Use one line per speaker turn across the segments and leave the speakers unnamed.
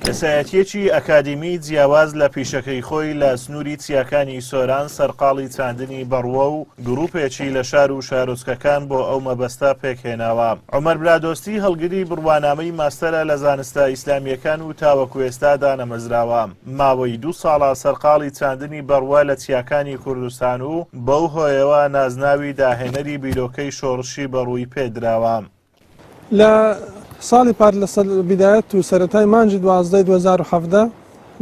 کەسایەتیەکی ئەکادیمی جیاواز لە پیشەکەی خۆی لە سنووری چیاکانی سۆران سەرقاڵی چاندنی بەڕوە و گروپێکی لە شار و شارۆچکەکان بۆ ئەو مەبەستە پێکهێناوە. عومەر برادۆستی هەڵگری بڕوانامەی ماستەرە لە زانستە ئیسلامیەکان و تاوەکو ئێستا دانەمەزراوە. ماوەی 2 ساڵە سەرقاڵی چاندنی بەڕوە لە چیاکانی کوردستان و بەو هۆیەوە نازناوی داهێنەری بیرۆکەی شۆڕشی بەڕووی پێدراوە.
ساڵی پار لە بیدایەت و سەرەتای مانجی 12 2017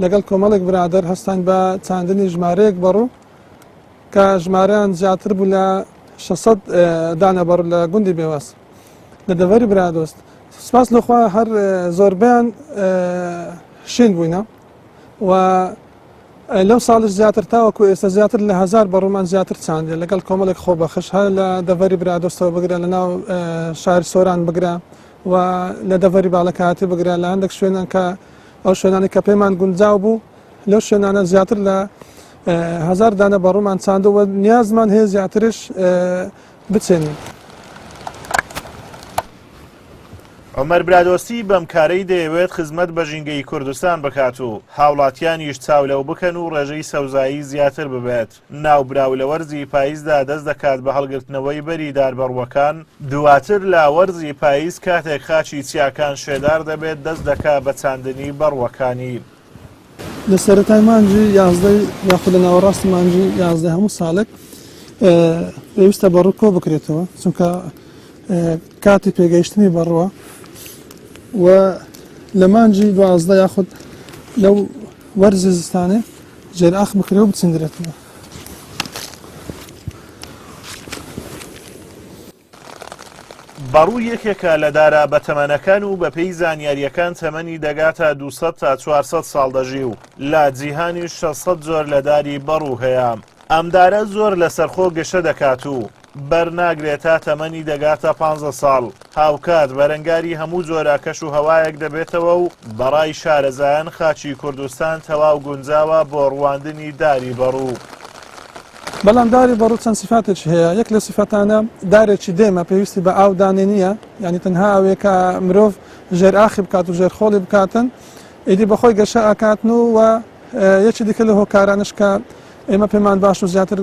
لەگەڵ کۆمەڵێک برادەر هەستان بە چاندنی ژمارەیەک بەڕوو کە ژمارەیان زیاتر بوو لە 600 دانەبەڕ لە گوندی بێوەست لە دەڤەری برادۆست. سپاس لەخوا هەر زۆربیان شین بووینە و لەو ساڵش زیاتر تاوەکو ئێستا زیاتر لە 1000 بەڕوومان زیاتر چاندێ لەگەڵ کۆمەڵێک خۆبەخش هەر لە دەڤەری برادۆستەوە بگرە لە ناو شاری سۆران بگرە و لە دەڤەری باڵەکاتی بگرە لە هەندێک شوێنان کە ئەو شوێنانی کە پێیمان گونجاو بوو لەو شوێنانە زیاتر لە 1000 دانە بەڕوومان چاندەوە نیازمان هەیە زیاترش بچێنین.
عومەر برادۆستی بەم کارەی دەیەوێت خزمەت بە ژینگەی کوردستان بکات و هاوڵاتیانیش چاولەو بکەن و ڕێژەی سەوزایی زیاتر ببێت. ناوبراو لە وەرزی پاییزدا دەست دەکات بە هەڵگرتنەوەی بەری داربەڕوەکان، دواتر لە وەرزی پاییز کاتێک خاچی چیاکان شێدار دەبێت دەست دەکات بە چاندنی بەڕوەکانی.
لە سەرەتای مانجی 11 یاخود لە ناوەڕاستی مانجی 11 هەموو ساڵێک پێویستە بەڕوو کۆ بکرێتەوە چونکە کاتی پێگەیشتنی بەڕوە و لە مانجی 12 یاخود لەو وەرزی زستانێ جێرئاخ بکرێ و بچندرێتەوە.
بەڕوو یەکێکە لە دارا بەتەمەنەکان و بە پێی زانیاریەکان تەمەنی دەگاتە 200 تا 400 ساڵ دەژی و لە جیهانی 600 جۆر لە داری بەڕوو هەیە. ئەمدارە زۆر لە سەرخۆ گەشە دەکات و بەرناگرێتە تەمەنی دەگاتە 15 ساڵ. هاوکات بەرەنگاری هەموو جۆرە کەش و هەوایەک دەبێتەوە و بەڕای شارەزایان خاچی کوردستان تەواو گونجاوە بۆ ڕواندنی داری بەڕوو.
بەڵام داری بەڕوو چەند سیفاتێکی هەیە. یەک لە سیفەتانە دارێکی دێمە پێویستی بە ئاو دانێ نییە، یعنی تەنها ئەوەیە کە مرۆڤ ژێرئاخی بکات و ژێرخۆڵی بکاتن ئیدی بەخۆی گەشە ئاکاتن و یەکی دیکە لە هۆکارانش کە ئێمە پێمان باش و زیاتر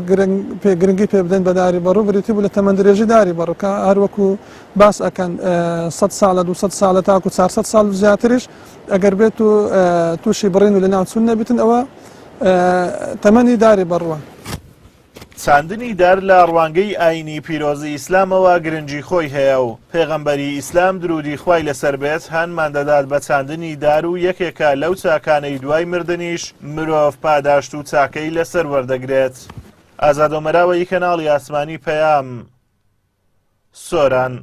گرنگی پێ بدەین بە داری بەڕوو بریتی بوو لە تەمەندرێژی داری بەڕوو کە هەروەکو باس ئەکەن 100 ساڵە 200 ساڵە تاکو 400 ساڵ زیاتریش ئەگەر بێت و تووشی بڕین و لە ناوچوون نەبیتن ئەوە تەمەنی داری بەڕوە.
چاندنی دار لە ڕوانگەی ئاینی پیرۆزی ئیسلامەوە گرنگی خۆی هەیە و پێغەمبەری ئیسلام درودی خوای لەسەر بێت هەنمان دەدات بە چاندنی دار و یەکێکە لەو چاکانەی دوای مردنیش مرۆڤ پاداشت و چاکەی لەسەر وەردەگرێت. ئازادۆمەراوەی کەناڵی ئاسمانی پەیام، سۆران.